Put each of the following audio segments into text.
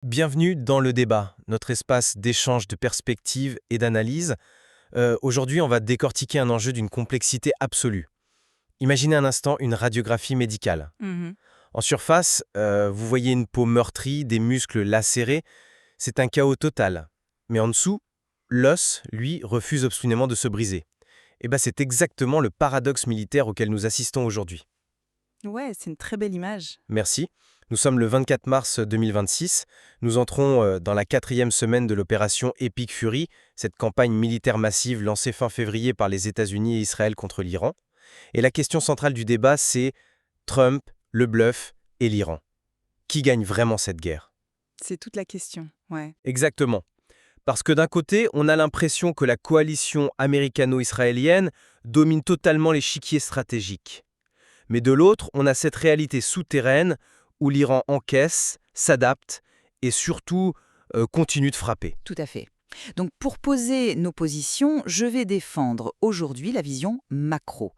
Bienvenue dans le débat, notre espace d'échange de perspectives et d'analyse. Aujourd'hui, on va décortiquer un enjeu d'une complexité absolue. Imaginez un instant une radiographie médicale. Mhm. En surface, vous voyez une peau meurtrie, des muscles lacérés. C'est un chaos total. Mais en dessous, l'os, lui, refuse obstinément de se briser. Et c'est exactement le paradoxe militaire auquel nous assistons aujourd'hui. Ouais, c'est une très belle image. Merci. Nous sommes le 24 mars 2026. Nous entrons dans la 4e semaine de l'opération Epic Fury, cette campagne militaire massive lancée fin février par les États-Unis et Israël contre l'Iran. Et la question centrale du débat, c'est Trump, le bluff et l'Iran. Qui gagne vraiment cette guerre? C'est toute la question. Ouais. Exactement. Parce que d'un côté, on a l'impression que la coalition américano-israélienne domine totalement l'échiquier stratégique. Mais de l'autre, on a cette réalité souterraine où l'Iran encaisse, s'adapte et surtout continue de frapper. Tout à fait. Donc pour poser nos positions, je vais défendre aujourd'hui la vision macro.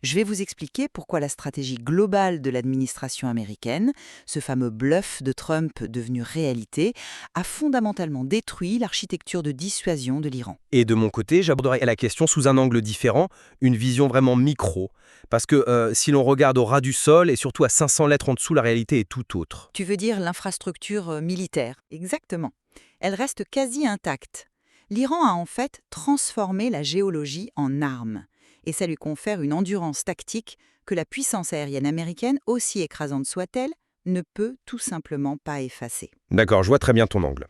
Je vais vous expliquer pourquoi la stratégie globale de l'administration américaine, ce fameux bluff de Trump devenu réalité, a fondamentalement détruit l'architecture de dissuasion de l'Iran. Et de mon côté, j'aborderai la question sous un angle différent, une vision vraiment micro. Parce que si l'on regarde au ras du sol et surtout à 500 lettres en dessous, la réalité est tout autre. Tu veux dire l'infrastructure militaire? Exactement. Elle reste quasi intacte. L'Iran a en fait transformé la géologie en arme, et ça lui confère une endurance tactique que la puissance aérienne américaine, aussi écrasante soit-elle, ne peut tout simplement pas effacer. D'accord, je vois très bien ton angle.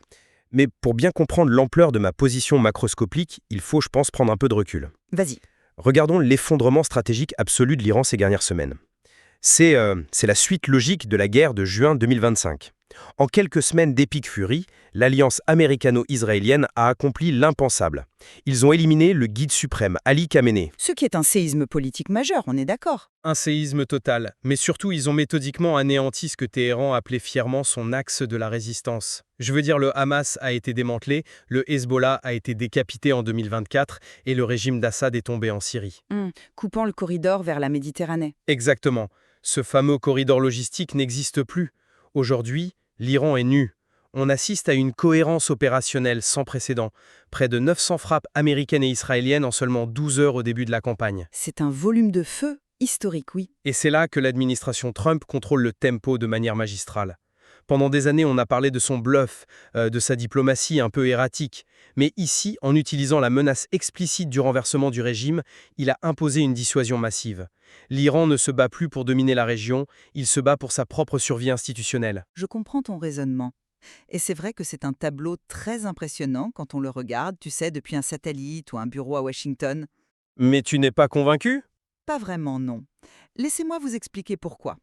Mais pour bien comprendre l'ampleur de ma position macroscopique, il faut, je pense, prendre un peu de recul. Vas-y. Regardons l'effondrement stratégique absolu de l'Iran ces dernières semaines. C'est la suite logique de la guerre de juin 2025. En quelques semaines d'Epic Fury, l'alliance américano-israélienne a accompli l'impensable. Ils ont éliminé le guide suprême, Ali Khamenei. Ce qui est un séisme politique majeur, on est d'accord. Un séisme total, mais surtout ils ont méthodiquement anéanti ce que Téhéran appelait fièrement son axe de la résistance. Je veux dire, le Hamas a été démantelé, le Hezbollah a été décapité en 2024 et le régime d'Assad est tombé en Syrie. Coupant le corridor vers la Méditerranée. Exactement. Ce fameux corridor logistique n'existe plus. Aujourd'hui, l'Iran est nu. On assiste à une cohérence opérationnelle sans précédent. Près de 900 frappes américaines et israéliennes en seulement 12 heures au début de la campagne. C'est un volume de feu historique, oui. Et c'est là que l'administration Trump contrôle le tempo de manière magistrale. Pendant des années, on a parlé de son bluff, de sa diplomatie un peu erratique. Mais ici, en utilisant la menace explicite du renversement du régime, il a imposé une dissuasion massive. L'Iran ne se bat plus pour dominer la région, il se bat pour sa propre survie institutionnelle. Je comprends ton raisonnement. Et c'est vrai que c'est un tableau très impressionnant quand on le regarde, tu sais, depuis un satellite ou un bureau à Washington. Mais tu n'es pas convaincu? Pas vraiment, non. Laissez-moi vous expliquer pourquoi.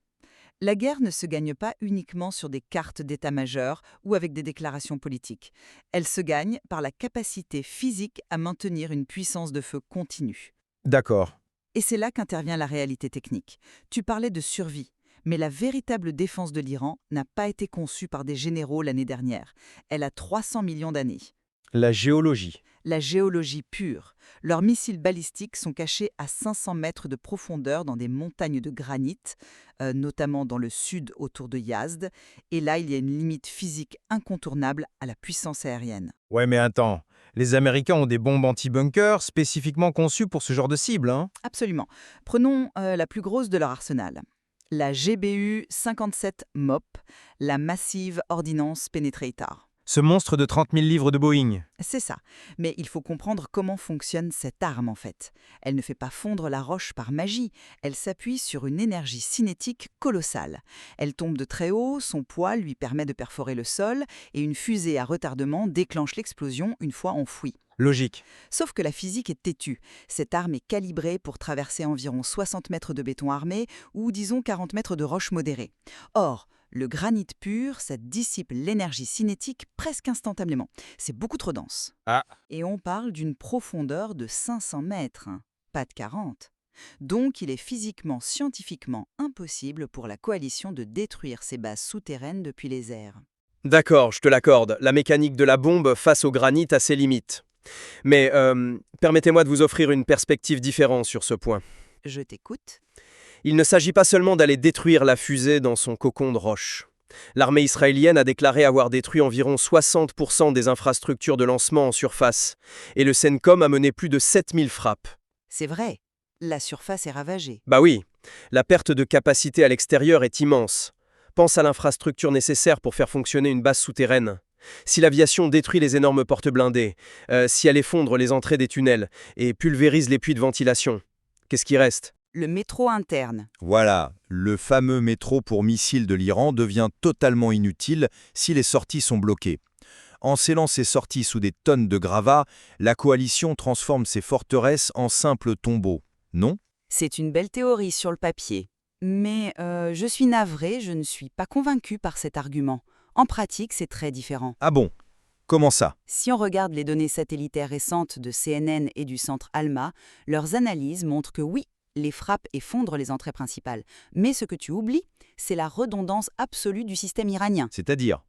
La guerre ne se gagne pas uniquement sur des cartes d'état-major ou avec des déclarations politiques. Elle se gagne par la capacité physique à maintenir une puissance de feu continue. D'accord. Et c'est là qu'intervient la réalité technique. Tu parlais de survie, mais la véritable défense de l'Iran n'a pas été conçue par des généraux l'année dernière. Elle a 300 millions d'années. La géologie. La géologie pure. Leurs missiles balistiques sont cachés à 500 mètres de profondeur dans des montagnes de granit, notamment dans le sud autour de Yazd. Et là, il y a une limite physique incontournable à la puissance aérienne. Ouais, mais attends. Les Américains ont des bombes anti-bunker spécifiquement conçues pour ce genre de cible, hein? Absolument. Prenons la plus grosse de leur arsenal. La GBU 57 MOP, la Massive Ordnance Penetrator. Ce monstre de 30 000 livres de Boeing. C'est ça. Mais il faut comprendre comment fonctionne cette arme en fait. Elle ne fait pas fondre la roche par magie. Elle s'appuie sur une énergie cinétique colossale. Elle tombe de très haut, son poids lui permet de perforer le sol et une fusée à retardement déclenche l'explosion une fois enfouie. Logique. Sauf que la physique est têtue. Cette arme est calibrée pour traverser environ 60 mètres de béton armé ou disons 40 mètres de roche modérée. Or, le granit pur, ça dissipe l'énergie cinétique presque instantanément. C'est beaucoup trop dense. Ah. Et on parle d'une profondeur de 500 mètres, hein, pas de 40. Donc il est physiquement, scientifiquement impossible pour la coalition de détruire ces bases souterraines depuis les airs. D'accord, je te l'accorde. La mécanique de la bombe face au granit a ses limites. Mais permettez-moi de vous offrir une perspective différente sur ce point. Je t'écoute. Il ne s'agit pas seulement d'aller détruire la fusée dans son cocon de roche. L'armée israélienne a déclaré avoir détruit environ 60% des infrastructures de lancement en surface, et le CENTCOM a mené plus de 7000 frappes. C'est vrai, la surface est ravagée. Bah oui, la perte de capacité à l'extérieur est immense. Pense à l'infrastructure nécessaire pour faire fonctionner une base souterraine. Si l'aviation détruit les énormes portes blindées, si elle effondre les entrées des tunnels et pulvérise les puits de ventilation, qu'est-ce qui reste? Le métro interne. Voilà, le fameux métro pour missiles de l'Iran devient totalement inutile si les sorties sont bloquées. En scellant ces sorties sous des tonnes de gravats, la coalition transforme ces forteresses en simples tombeaux. Non? C'est une belle théorie sur le papier. Mais je suis navrée, je ne suis pas convaincue par cet argument. En pratique, c'est très différent. Ah bon? Comment ça? Si on regarde les données satellitaires récentes de CNN et du centre ALMA, leurs analyses montrent que oui, les frappes effondrent les entrées principales. Mais ce que tu oublies, c'est la redondance absolue du système iranien. C'est-à-dire?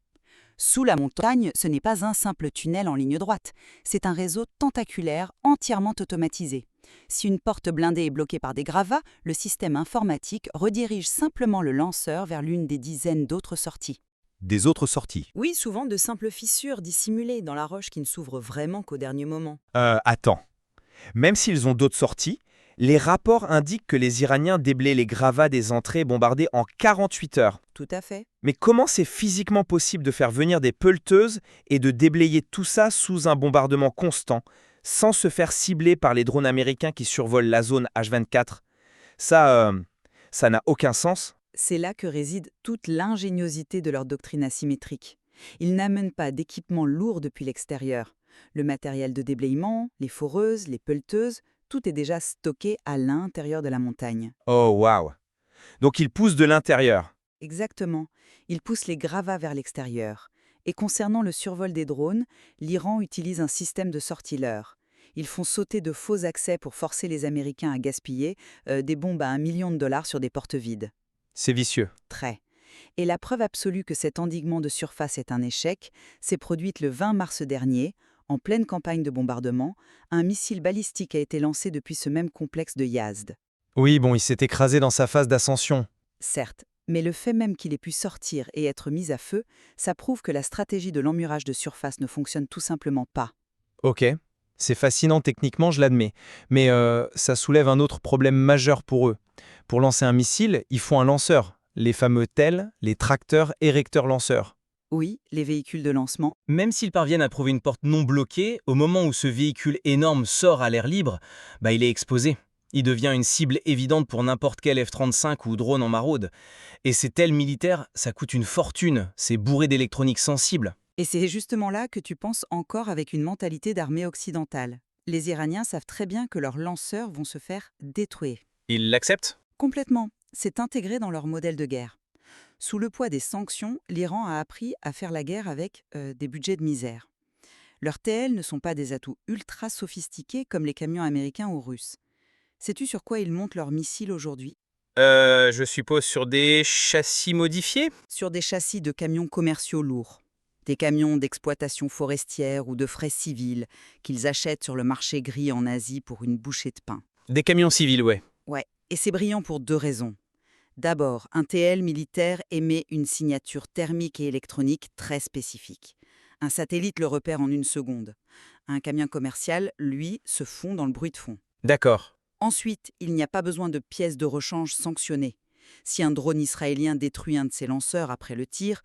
Sous la montagne, ce n'est pas un simple tunnel en ligne droite. C'est un réseau tentaculaire entièrement automatisé. Si une porte blindée est bloquée par des gravats, le système informatique redirige simplement le lanceur vers l'une des dizaines d'autres sorties. Des autres sorties? Oui, souvent de simples fissures dissimulées dans la roche qui ne s'ouvrent vraiment qu'au dernier moment. Attends. Même s'ils ont d'autres sorties, les rapports indiquent que les Iraniens déblaient les gravats des entrées bombardées en 48 heures. Tout à fait. Mais comment c'est physiquement possible de faire venir des pelleteuses et de déblayer tout ça sous un bombardement constant, sans se faire cibler par les drones américains qui survolent la zone H24? Ça n'a aucun sens. C'est là que réside toute l'ingéniosité de leur doctrine asymétrique. Ils n'amènent pas d'équipement lourd depuis l'extérieur. Le matériel de déblayement, les foreuses, les pelleteuses, tout est déjà stocké à l'intérieur de la montagne. Oh waouh. Donc ils poussent de l'intérieur. Exactement. Ils poussent les gravats vers l'extérieur. Et concernant le survol des drones, l'Iran utilise un système de sortileurs. Ils font sauter de faux accès pour forcer les Américains à gaspiller des bombes à $1 million sur des portes vides. C'est vicieux. Très. Et la preuve absolue que cet endiguement de surface est un échec s'est produite le 20 mars dernier, en pleine campagne de bombardement. Un missile balistique a été lancé depuis ce même complexe de Yazd. Oui, bon, il s'est écrasé dans sa phase d'ascension. Certes, mais le fait même qu'il ait pu sortir et être mis à feu, ça prouve que la stratégie de l'emmurage de surface ne fonctionne tout simplement pas. Ok. C'est fascinant techniquement, je l'admets. Mais ça soulève un autre problème majeur pour eux. Pour lancer un missile, il faut un lanceur. Les fameux TEL, les tracteurs érecteurs-lanceurs. Oui, les véhicules de lancement. Même s'ils parviennent à trouver une porte non bloquée, au moment où ce véhicule énorme sort à l'air libre, il est exposé. Il devient une cible évidente pour n'importe quel F-35 ou drone en maraude. Et ces tels militaires, ça coûte une fortune, c'est bourré d'électronique sensible. Et c'est justement là que tu penses encore avec une mentalité d'armée occidentale. Les Iraniens savent très bien que leurs lanceurs vont se faire détruire. Ils l'acceptent? Complètement. C'est intégré dans leur modèle de guerre. Sous le poids des sanctions, l'Iran a appris à faire la guerre avec des budgets de misère. Leurs TL ne sont pas des atouts ultra sophistiqués comme les camions américains ou russes. Sais-tu sur quoi ils montent leurs missiles aujourd'hui? Je suppose sur des châssis modifiés? Sur des châssis de camions commerciaux lourds. Des camions d'exploitation forestière ou de frais civils qu'ils achètent sur le marché gris en Asie pour une bouchée de pain. Des camions civils, ouais. Ouais, et c'est brillant pour 2 raisons. D'abord, un TL militaire émet une signature thermique et électronique très spécifique. Un satellite le repère en 1 seconde. Un camion commercial, lui, se fond dans le bruit de fond. D'accord. Ensuite, il n'y a pas besoin de pièces de rechange sanctionnées. Si un drone israélien détruit un de ses lanceurs après le tir,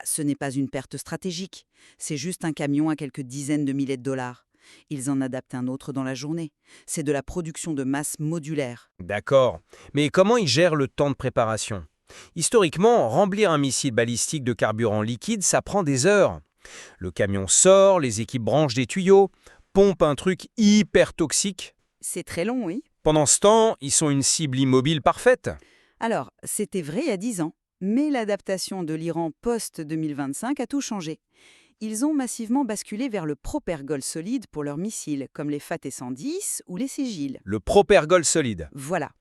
ce n'est pas une perte stratégique. C'est juste un camion à quelques dizaines de milliers de dollars. Ils en adaptent un autre dans la journée. C'est de la production de masse modulaire. D'accord. Mais comment ils gèrent le temps de préparation? Historiquement, remplir un missile balistique de carburant liquide, ça prend des heures. Le camion sort, les équipes branchent des tuyaux, pompent un truc hyper toxique. C'est très long, oui. Pendant ce temps, ils sont une cible immobile parfaite. Alors, c'était vrai il y a 10 ans, mais l'adaptation de l'Iran post-2025 a tout changé. Ils ont massivement basculé vers le propergol solide pour leurs missiles, comme les FAT-110 ou les Sigil. Le propergol solide. Voilà.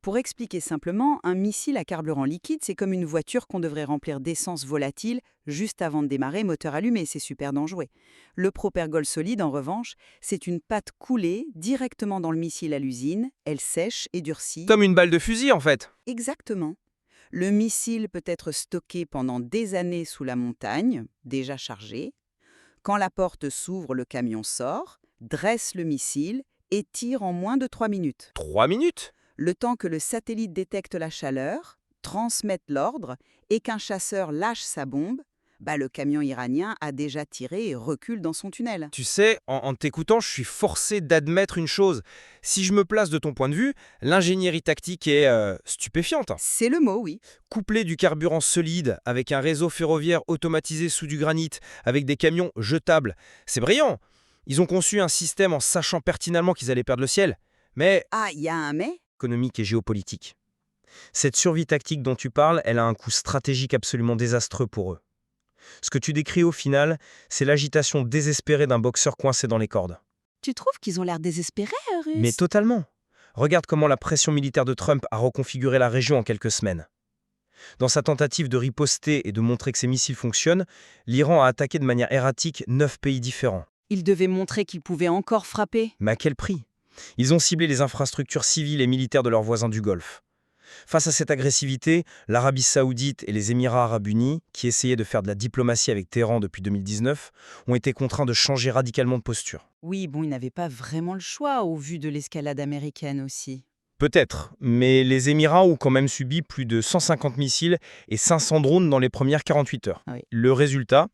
Pour expliquer simplement, un missile à carburant liquide, c'est comme une voiture qu'on devrait remplir d'essence volatile juste avant de démarrer, moteur allumé, c'est super dangereux. Le propergol solide, en revanche, c'est une pâte coulée directement dans le missile à l'usine, elle sèche et durcit. Comme une balle de fusil, en fait. Exactement. Le missile peut être stocké pendant des années sous la montagne, déjà chargé. Quand la porte s'ouvre, le camion sort, dresse le missile et tire en moins de 3 minutes. 3 minutes? Le temps que le satellite détecte la chaleur, transmette l'ordre et qu'un chasseur lâche sa bombe, le camion iranien a déjà tiré et recule dans son tunnel. Tu sais, en t'écoutant, je suis forcé d'admettre une chose. Si je me place de ton point de vue, l'ingénierie tactique est stupéfiante. C'est le mot, oui. Couplé du carburant solide, avec un réseau ferroviaire automatisé sous du granit, avec des camions jetables, c'est brillant. Ils ont conçu un système en sachant pertinemment qu'ils allaient perdre le ciel. Mais Ah, il y a un mais? économique et géopolitique. Cette survie tactique dont tu parles, elle a un coût stratégique absolument désastreux pour eux. Ce que tu décris au final, c'est l'agitation désespérée d'un boxeur coincé dans les cordes. Tu trouves qu'ils ont l'air désespérés, Russes? Mais totalement. Regarde comment la pression militaire de Trump a reconfiguré la région en quelques semaines. Dans sa tentative de riposter et de montrer que ses missiles fonctionnent, l'Iran a attaqué de manière erratique 9 pays différents. Ils devaient montrer qu'ils pouvaient encore frapper. Mais à quel prix? Ils ont ciblé les infrastructures civiles et militaires de leurs voisins du Golfe. Face à cette agressivité, l'Arabie Saoudite et les Émirats Arabes Unis, qui essayaient de faire de la diplomatie avec Téhéran depuis 2019, ont été contraints de changer radicalement de posture. Oui, ils n'avaient pas vraiment le choix au vu de l'escalade américaine aussi. Peut-être, mais les Émirats ont quand même subi plus de 150 missiles et 500 drones dans les premières 48 heures. Oui. Le résultat,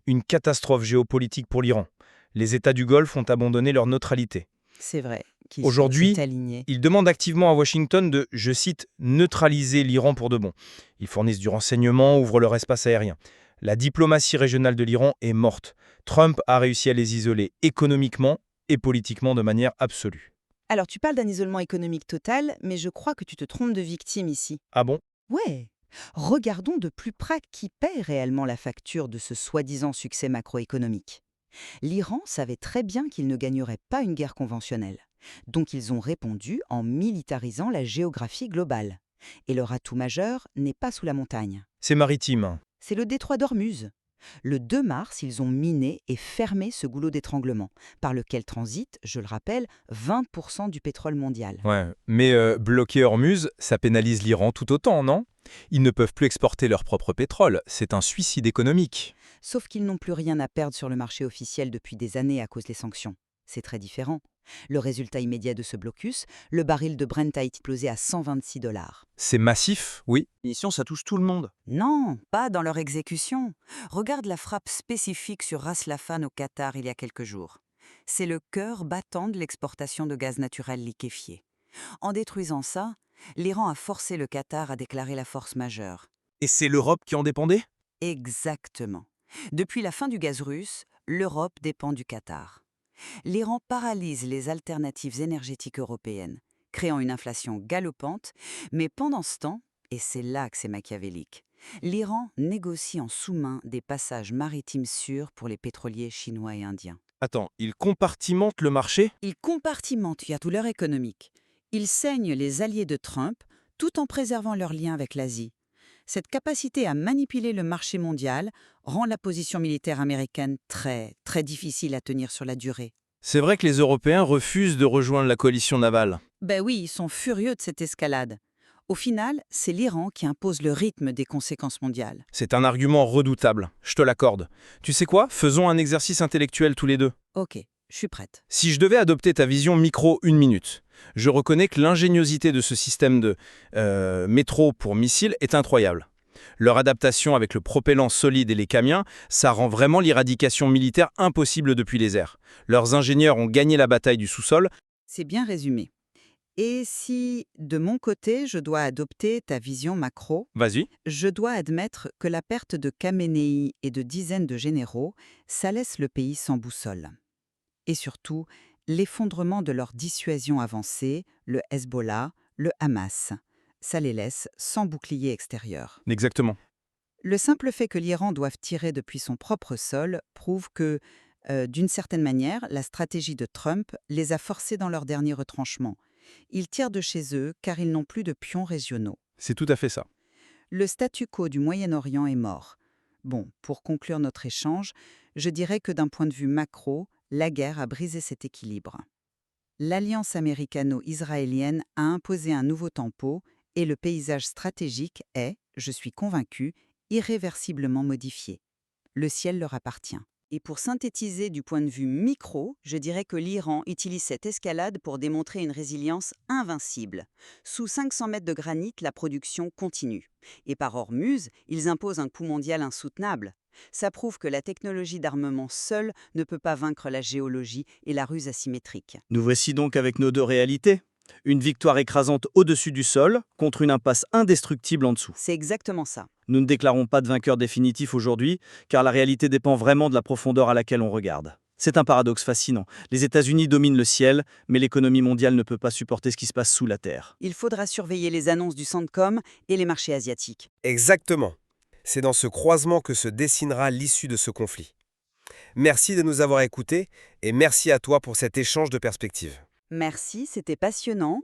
une catastrophe géopolitique pour l'Iran. Les États du Golfe ont abandonné leur neutralité. C'est vrai. Aujourd'hui, alignés. ils demandent activement à Washington de, je cite, neutraliser l'Iran pour de bon. Ils fournissent du renseignement, ouvrent leur espace aérien. La diplomatie régionale de l'Iran est morte. Trump a réussi à les isoler économiquement et politiquement de manière absolue. Alors, tu parles d'un isolement économique total, mais je crois que tu te trompes de victime ici. Ah bon? Ouais. Regardons de plus près qui paie réellement la facture de ce soi-disant succès macroéconomique. L'Iran savait très bien qu'il ne gagnerait pas une guerre conventionnelle. Donc ils ont répondu en militarisant la géographie globale. Et leur atout majeur n'est pas sous la montagne. C'est maritime. C'est le détroit d'Ormuz. Le 2 mars, ils ont miné et fermé ce goulot d'étranglement, par lequel transite, je le rappelle, 20% du pétrole mondial. Ouais, mais bloquer Hormuz, ça pénalise l'Iran tout autant, non? Ils ne peuvent plus exporter leur propre pétrole, c'est un suicide économique. Sauf qu'ils n'ont plus rien à perdre sur le marché officiel depuis des années à cause des sanctions. C'est très différent. Le résultat immédiat de ce blocus, le baril de Brent a explosé à 126 $. C'est massif, oui. Mission, ça touche tout le monde. Non, pas dans leur exécution. Regarde la frappe spécifique sur Ras Laffan au Qatar il y a quelques jours. C'est le cœur battant de l'exportation de gaz naturel liquéfié. En détruisant ça, l'Iran a forcé le Qatar à déclarer la force majeure. Et c'est l'Europe qui en dépendait? Exactement. Depuis la fin du gaz russe, l'Europe dépend du Qatar. L'Iran paralyse les alternatives énergétiques européennes, créant une inflation galopante, mais pendant ce temps, et c'est là que c'est machiavélique, l'Iran négocie en sous-main des passages maritimes sûrs pour les pétroliers chinois et indiens. Attends, ils compartimentent le marché? Ils compartimentent leur douleur économique. Ils saignent les alliés de Trump tout en préservant leurs liens avec l'Asie. Cette capacité à manipuler le marché mondial rend la position militaire américaine très, très difficile à tenir sur la durée. C'est vrai que les Européens refusent de rejoindre la coalition navale. Ben oui, ils sont furieux de cette escalade. Au final, c'est l'Iran qui impose le rythme des conséquences mondiales. C'est un argument redoutable, je te l'accorde. Tu sais quoi? Faisons un exercice intellectuel tous les deux. Ok, je suis prête. Si je devais adopter ta vision micro 1 minute, je reconnais que l'ingéniosité de ce système de métro pour missiles est incroyable. Leur adaptation avec le propellant solide et les camions, ça rend vraiment l'éradication militaire impossible depuis les airs. Leurs ingénieurs ont gagné la bataille du sous-sol. C'est bien résumé. Et si, de mon côté, je dois adopter ta vision macro, Vas-y. je dois admettre que la perte de Khamenei et de dizaines de généraux, ça laisse le pays sans boussole. Et surtout, l'effondrement de leur dissuasion avancée, le Hezbollah, le Hamas. Ça les laisse sans bouclier extérieur. Exactement. Le simple fait que l'Iran doive tirer depuis son propre sol prouve que, d'une certaine manière, la stratégie de Trump les a forcés dans leur dernier retranchement. Ils tirent de chez eux car ils n'ont plus de pions régionaux. C'est tout à fait ça. Le statu quo du Moyen-Orient est mort. Bon, pour conclure notre échange, je dirais que d'un point de vue macro, la guerre a brisé cet équilibre. L'alliance américano-israélienne a imposé un nouveau tempo Et le paysage stratégique est, je suis convaincu, irréversiblement modifié. Le ciel leur appartient. Et pour synthétiser du point de vue micro, je dirais que l'Iran utilise cette escalade pour démontrer une résilience invincible. Sous 500 mètres de granit, la production continue. Et par Hormuz, ils imposent un coût mondial insoutenable. Ça prouve que la technologie d'armement seule ne peut pas vaincre la géologie et la ruse asymétrique. Nous voici donc avec nos deux réalités. Une victoire écrasante au-dessus du sol contre une impasse indestructible en dessous. C'est exactement ça. Nous ne déclarons pas de vainqueur définitif aujourd'hui, car la réalité dépend vraiment de la profondeur à laquelle on regarde. C'est un paradoxe fascinant. Les États-Unis dominent le ciel, mais l'économie mondiale ne peut pas supporter ce qui se passe sous la terre. Il faudra surveiller les annonces du Centcom et les marchés asiatiques. Exactement. C'est dans ce croisement que se dessinera l'issue de ce conflit. Merci de nous avoir écoutés et merci à toi pour cet échange de perspectives. Merci, c'était passionnant.